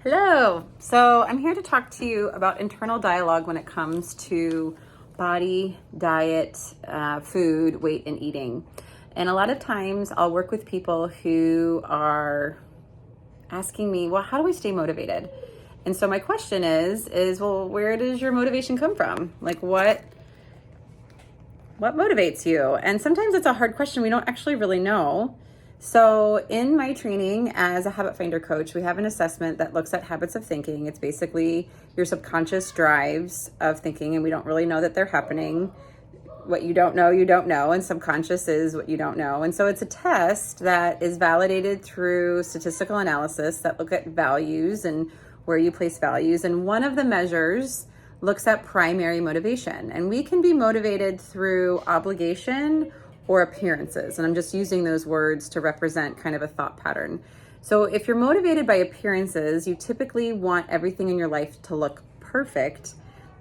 Hello. So I'm here to talk to you about internal dialogue when it comes to body, diet, food, weight, and eating. And a lot of times I'll work with people who are asking me, well, how do I stay motivated? And so my question is, well, where does your motivation come from? Like what motivates you? And sometimes it's a hard question. We don't actually really know. So in my training as a habit finder coach, we have an assessment that looks at habits of thinking. It's basically your subconscious drives of thinking, and we don't really know that they're happening. What you don't know, and subconscious is what you don't know. And so it's a test that is validated through statistical analysis that look at values and where you place values. And one of the measures looks at primary motivation. And we can be motivated through obligation or appearances. And I'm just using those words to represent kind of a thought pattern. So if you're motivated by appearances, you typically want everything in your life to look perfect.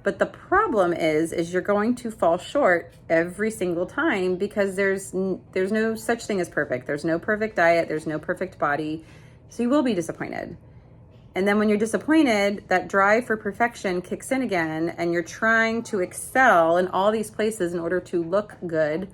But the problem is you're going to fall short every single time because there's no such thing as perfect. There's no perfect diet. There's no perfect body. So you will be disappointed. And then when you're disappointed, that drive for perfection kicks in again, and you're trying to excel in all these places in order to look good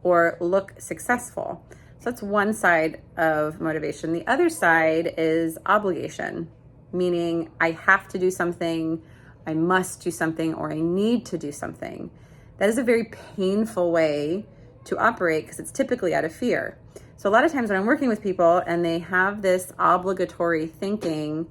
or look successful. So that's one side of motivation. The other side is obligation, meaning I have to do something, I must do something, or I need to do something. That is a very painful way to operate because it's typically out of fear. So a lot of times when I'm working with people and they have this obligatory thinking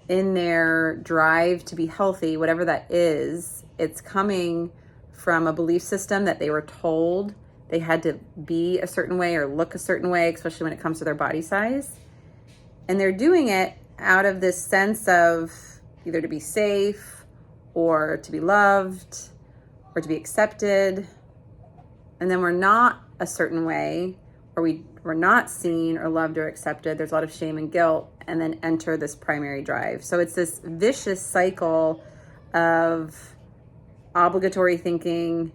in their drive to be healthy, whatever that is, it's coming from a belief system that they were told they had to be a certain way or look a certain way, especially when it comes to their body size. And they're doing it out of this sense of either to be safe or to be loved or to be accepted. And then we're not a certain way, or we're not seen or loved or accepted. There's a lot of shame and guilt, and then enter this primary drive. So it's this vicious cycle of obligatory thinking,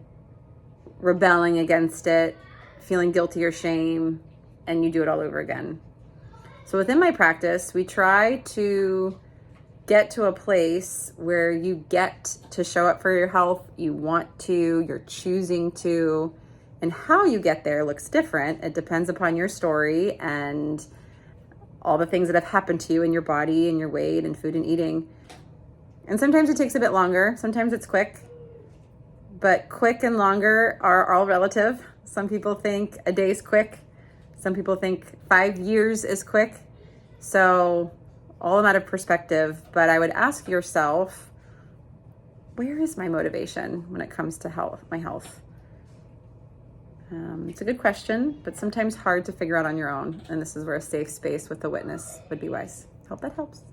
rebelling against it, feeling guilty or shame, and you do it all over again. So within my practice, we try to get to a place where you get to show up for your health, you want to, you're choosing to, and how you get there looks different. It depends upon your story and all the things that have happened to you in your body and your weight and food and eating. And sometimes it takes a bit longer, sometimes it's quick. But quick and longer are all relative. Some people think a day's quick. Some people think 5 years is quick. So all a matter of perspective. But I would ask yourself, where is my motivation when it comes to my health? It's a good question, but sometimes hard to figure out on your own. And this is where a safe space with a witness would be wise. Hope that helps.